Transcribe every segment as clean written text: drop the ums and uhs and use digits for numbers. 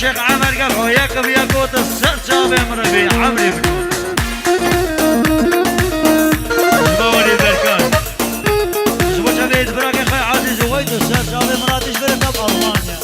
الشيخ عمر قال وياك بياقوت السرجة بمربي عمري بن زبوني بركان زبوت عبيد براك يا خي عزيز ويد السرجة بمراتي شبرك بألمانيا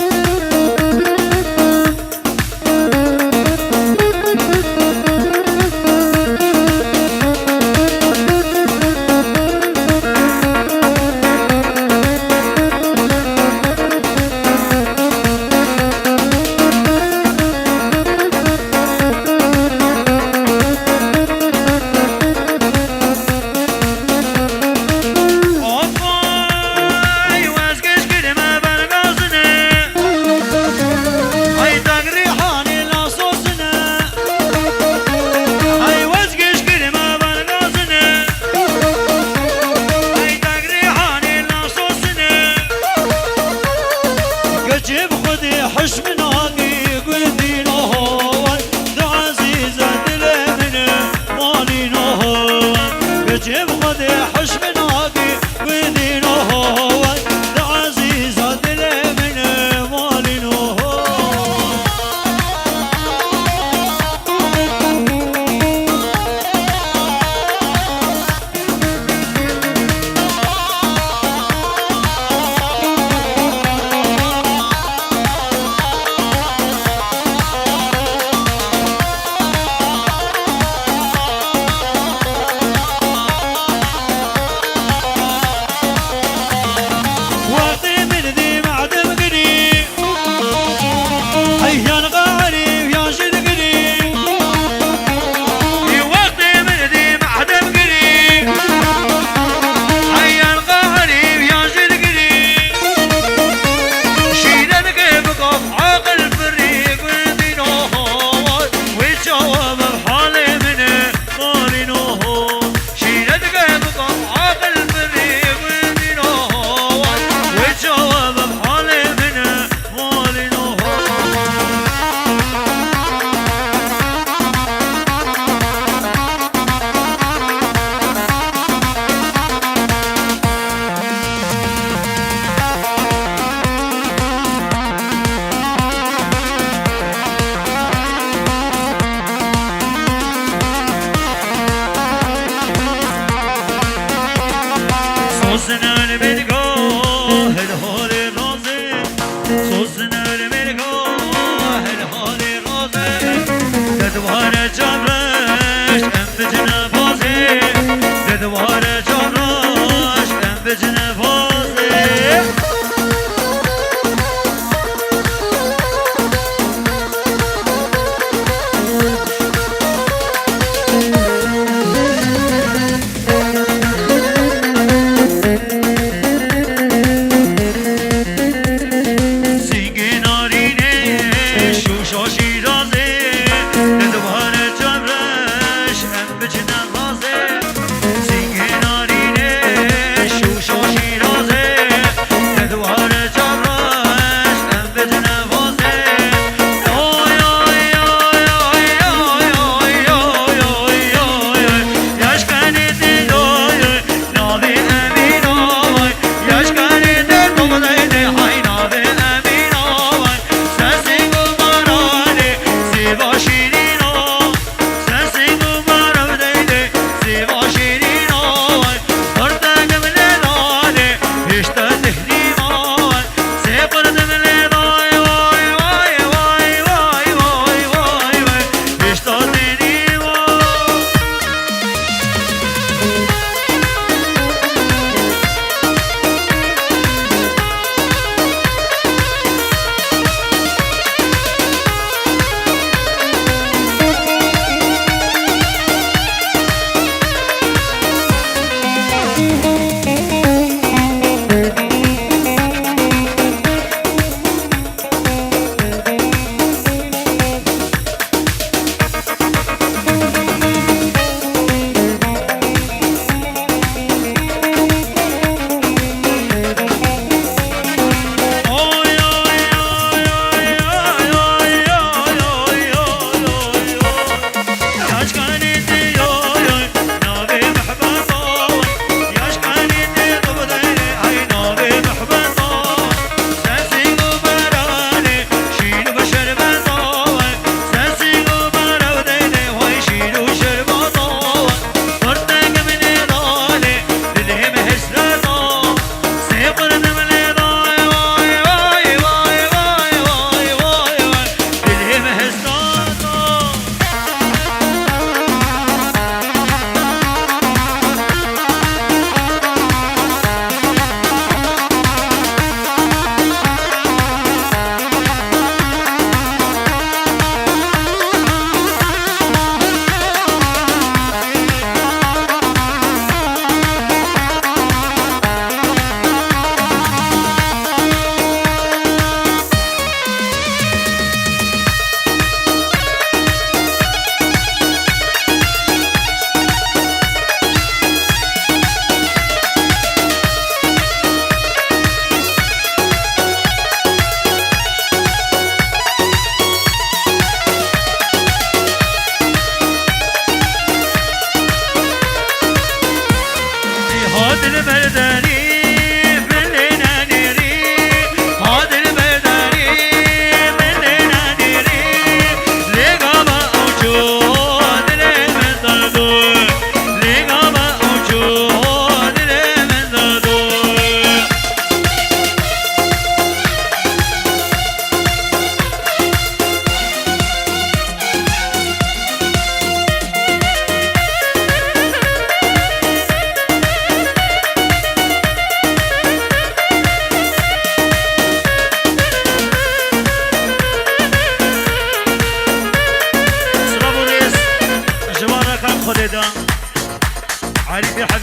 Shoshi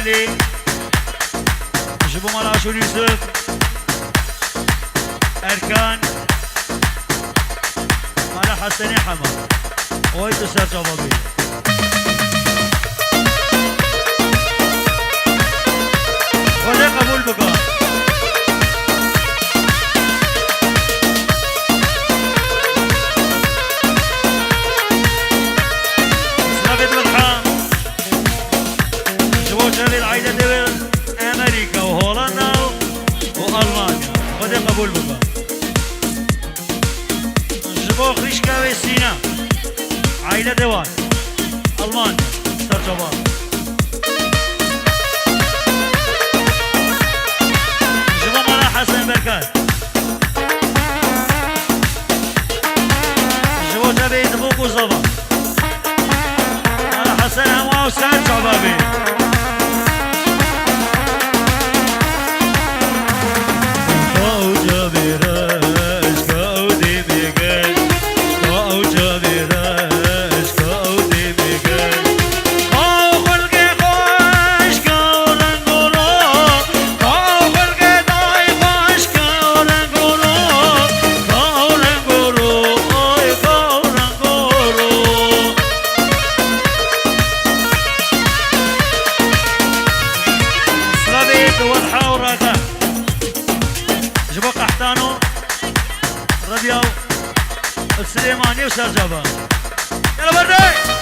حملي جبوا مراشون يوسف أركان على حسني حمر ويد سر جوابي ولا قبول بقى العيدة دول أمريكا وهولندا وألمانيا خذ قبول بقى جبو خريشكا وسينا عيدة دوان ألمانيا سرجبان جبو مالا حسن بركات جبو تبي دبوك وزبا مالا حسن هوا وسان شبابي السليماني وسرجبان يلا بردي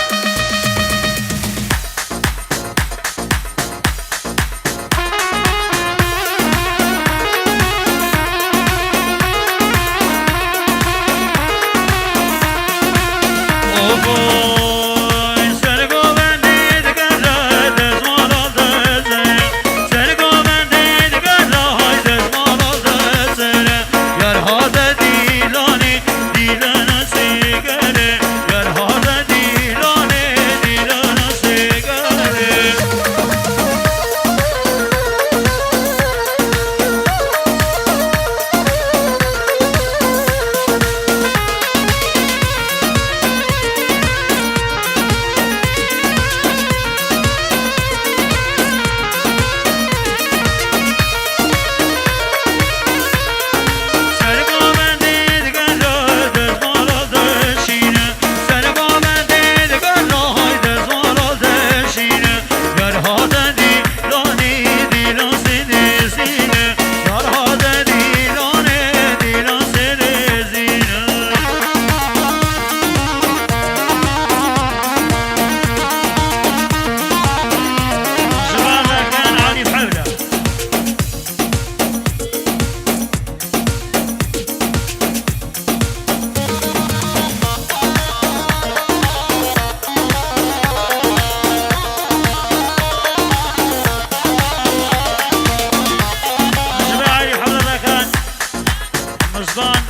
مصبان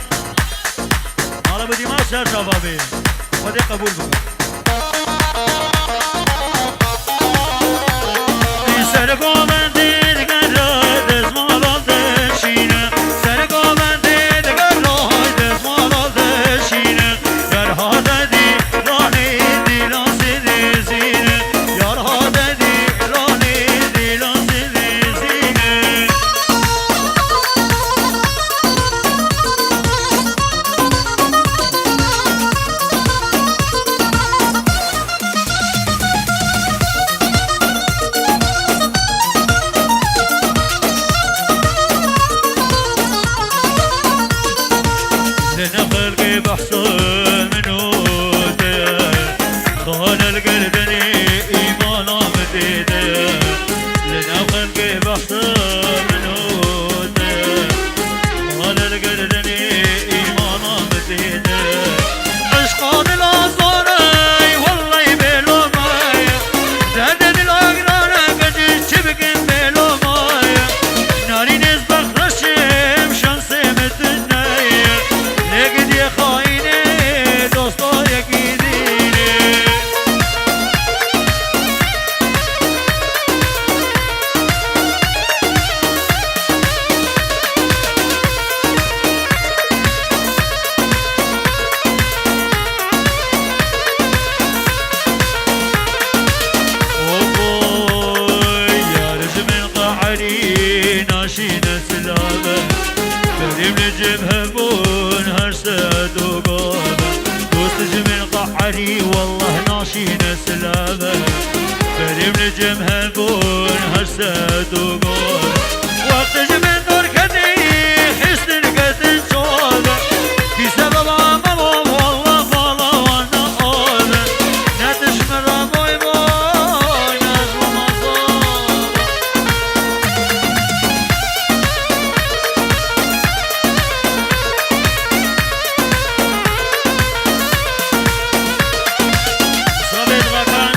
على بدي ما سر شبابي خذي قبول بقى ناشين سلامة بريم نجيبها بون هرسد وقومة دوست جميل قعري والله ناشين سلامة بريم نجيبها بون هرسد وقومة وقت جميل دور كدي حسن كدن شومة في سبب عمام والله فالله وانا قومة نتش من ربوي بوي نجم مصابة صبيت غكان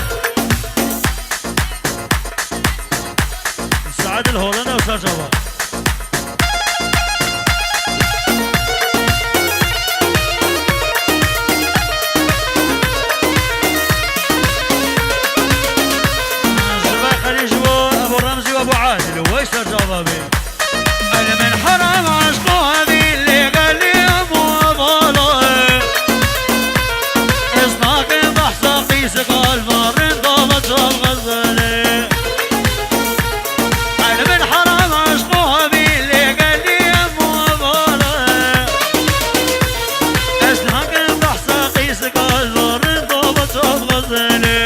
سعد الهولندا وسجوا ابو رمزي وابو عادل ويش الجوابي انا من حرام عشقو هذي اللي قال لي ابو ضلال اصناك بحث قيس قال مرن ضابط الغزاله انا من حرام عشقو هذي اللي قال لي ابو ضلال اصناك بحث قيس قال مرن ضابط الغزاله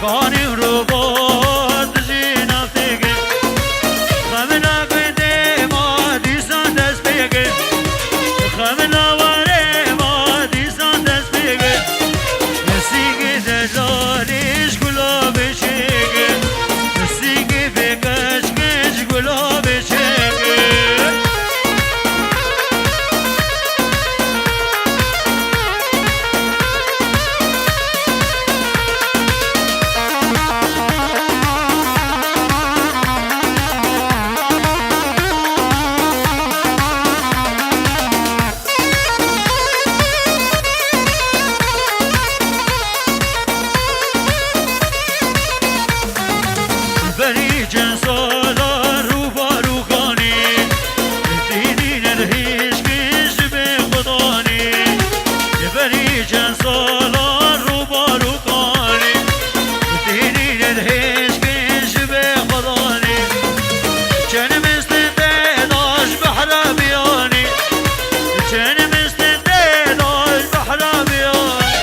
كاني رباط زينة تيجي خمنا قدي ما دي سندس بيجي خمنا وري ما دي سندس بيجي نسيجي دجاليش قلوب شيجي نسيجي بكش كش قلوب شيجي بريجن صدر وباروخاني دينين الهيش كيش بخضاني بريجن صدر وباروخاني دينين الهيش كيش بخضاني كان مستداد عش بحر بياني كان مستداد عش بحر بياني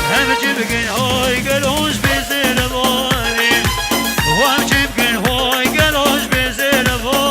هم جبكن هاي قلوش بزلباني وهم جبكن هاي قلوش بزلباني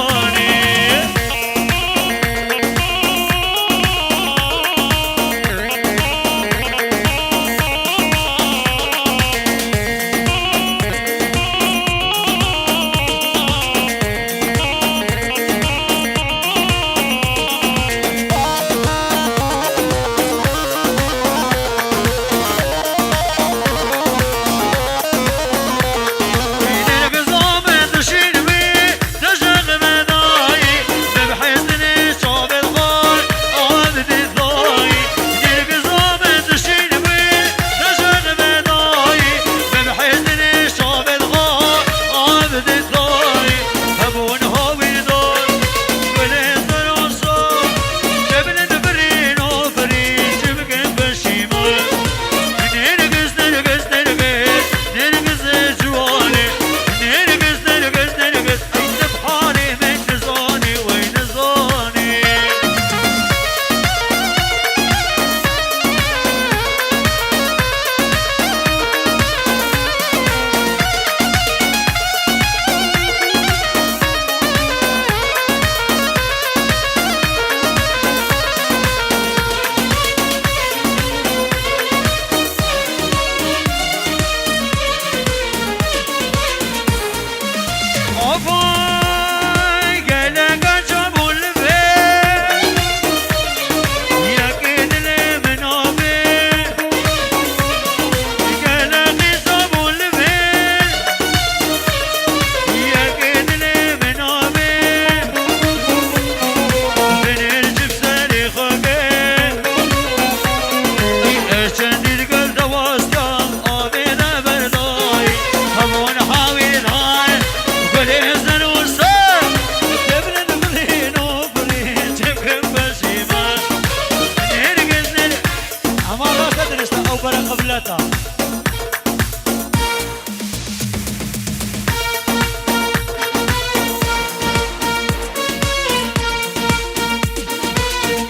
قبلتها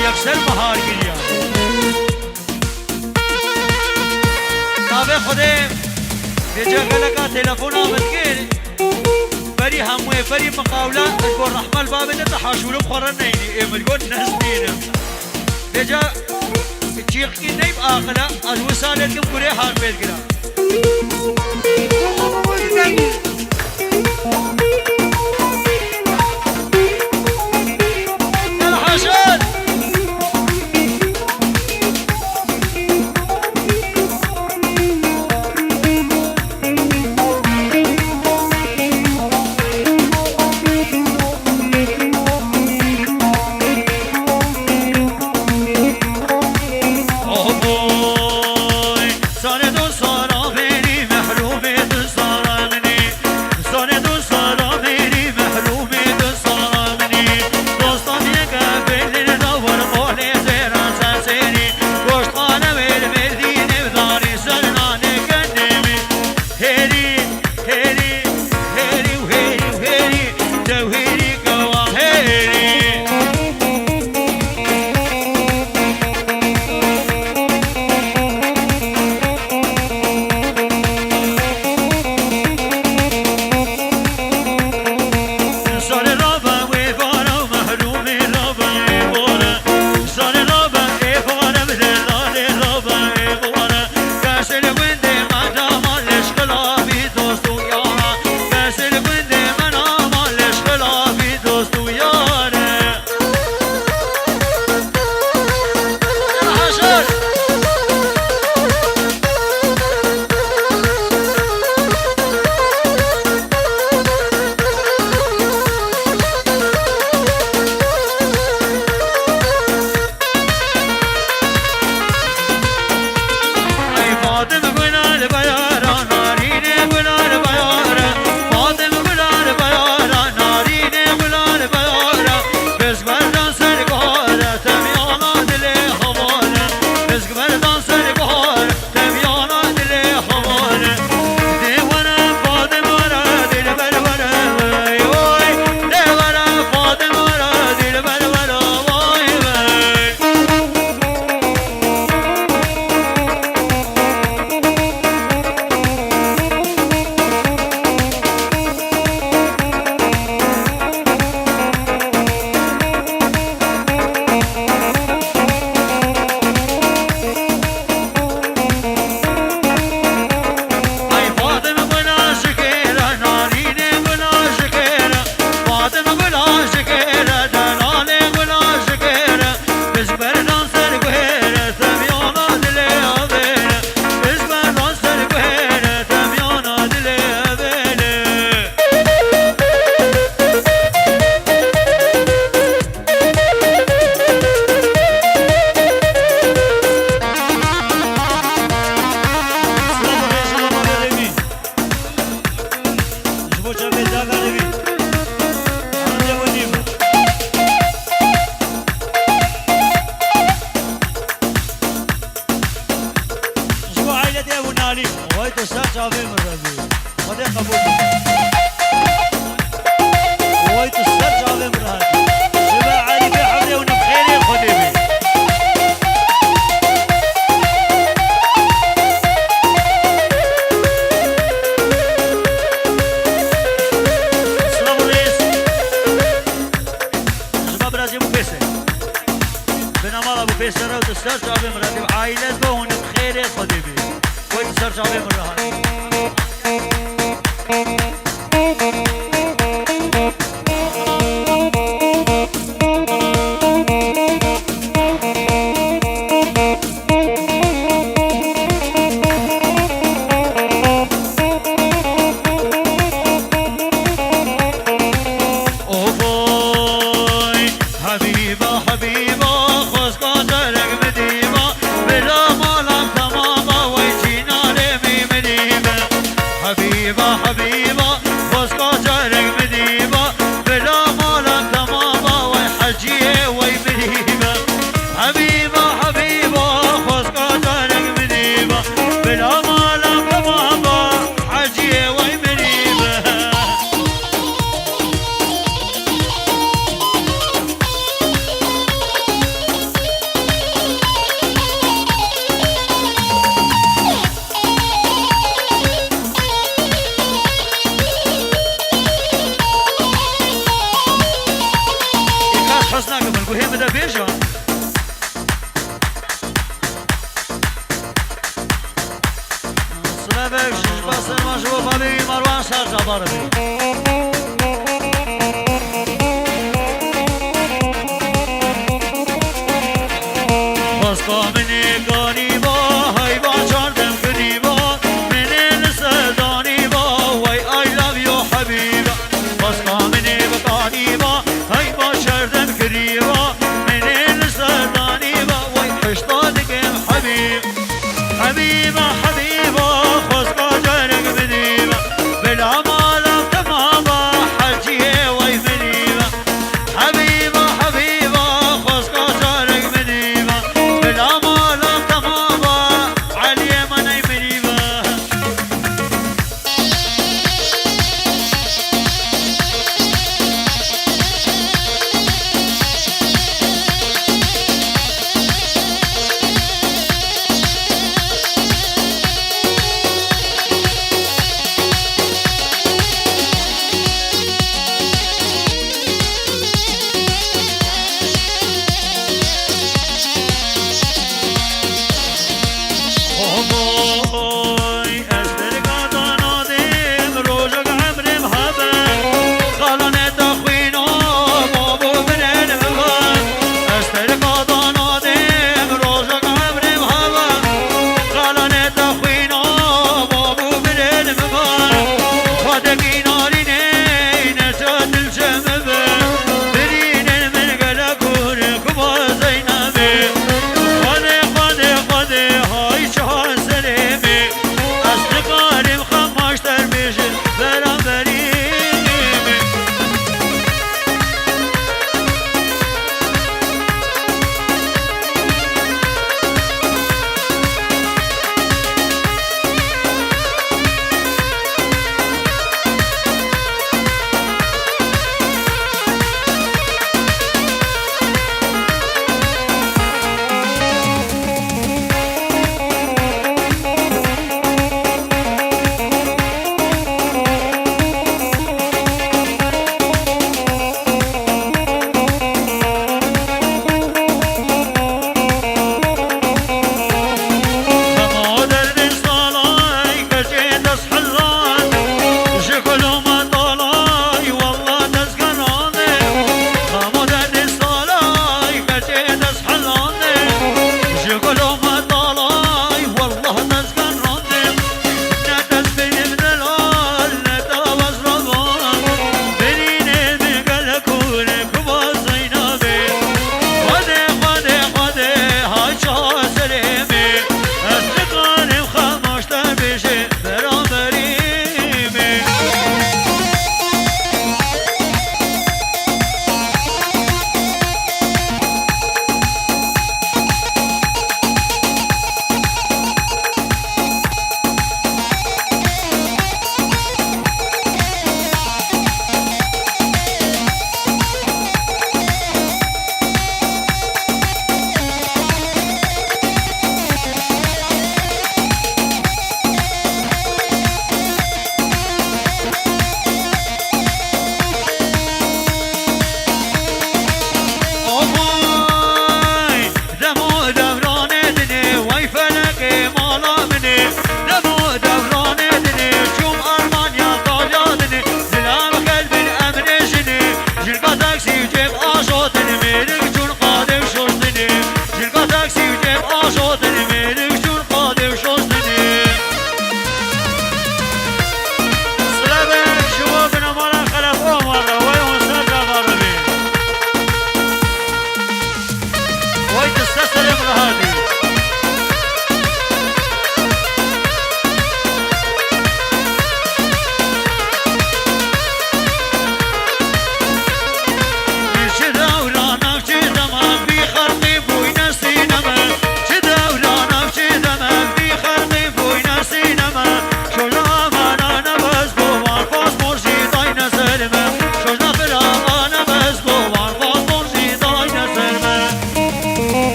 يكسر بهار گریا تابع خودم بجا گلکا تلفون آمد گیر بری هموی بری مقاوله الگور رحمل بابه ده حاشولم خورن نینی املگون نزدینم بجا چیخ کی نیب آخلا از وسالتیم گره هار بید گرا سال دو سال آبری محروم سرچ آبی مرابی خدا قبول وای تو سرچ آبی مرابی شبا علی في حمله ونبخيري خدي بي السلام عليكم شباب رازي ابو فيصل بنامال ابو فيصل رو تسرچ آبی مرابی عائلة بو ونبخيري خدي بي وای تو سرچ آبی مرابی حبيبة حبيبة خذ قدرك بديبة بالعمالة تمام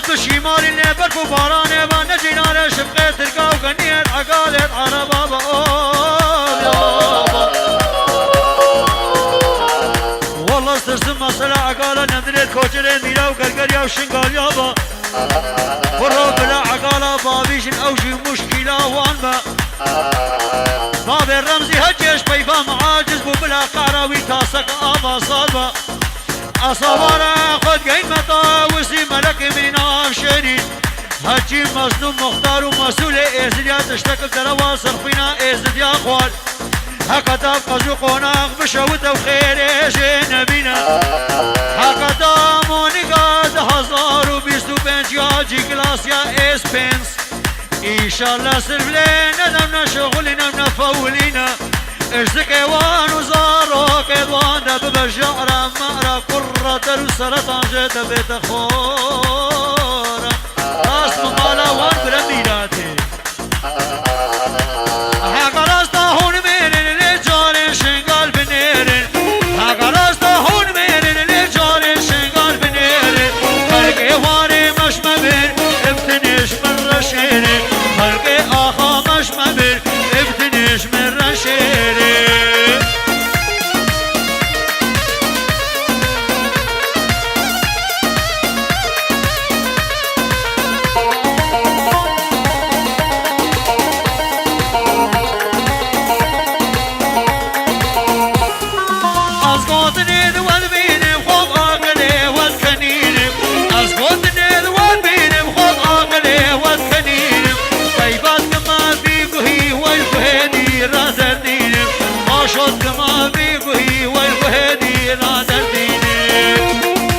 بشيمال اللي برفو باراني با نجينا شفقة تلقى وغنيت عقالت عربا والله استرسم مسألة عقالة نمدلت كوجرين ميلا وقرقريا وشنقال يابا فرو بلا عقالة بابيش الأوجي مشكلة وانما باب الرمزي هجيش بيفا معاجز وبلا قعراوي تاسك آبا صالبا أصوارا خد قيمتا وسي ملك من شريد هجي مظلوم مختار ومسؤول إزديا تشتكل دروا صرفنا إزديا خوال هكذا قزو قناق بشوت وخير نبينا هكذا مونيقاد 1025 جي كلاس يا اسبنس إن شاء الله سربلينا نمنا شغلنا منفولينا اشتك ايوان وزاروك ايوان ببجعرة مقرة قرة السرطان جيت بيت خورة راس مقالة وان برميلاتي هاقا راس تاهون ميرين اللي جارين شنقال بنيرين هاقا راس تاهون ميرين اللي جارين شنقال بنيرين خلق ايواني مش مبين ابتنيش من رشيرين خلق اخا مش مبين ابتنيش من رشيرين شوت كما بيقوي والوهدي لا درديني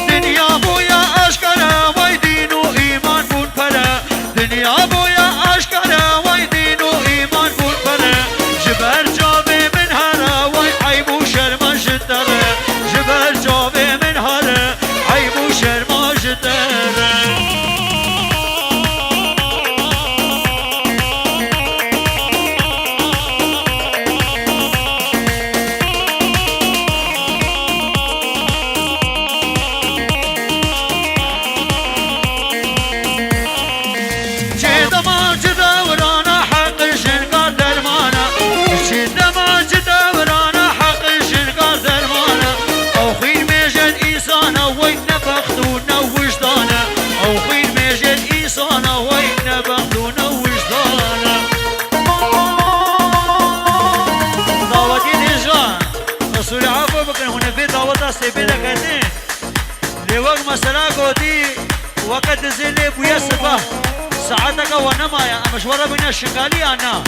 دنيا بويا أشكرا ويدينو إيمان بون فلا دنيا بويا أشكرا ويدينو إيمان بون فلا جبل جابي من هلا وعيب وشرما جدره جبل جابي من هلا عيب وشرما جدره جيدا ما جدا ورانا حق شنقا درمانا جيدا ما جدا ورانا حق شنقا درمانا او خير ميجد إيسانا وين نبختونا وجدانا او خير ميجد إيسانا وين نبختونا وجدانا دعوتي نجان رسول عفو بكن هنا في دعوتا سيبيدا كتين لوقت مسلا قوتي وقت زيلي بويا سفا ساعتك ونمايا مشوره بين الشنغالي انا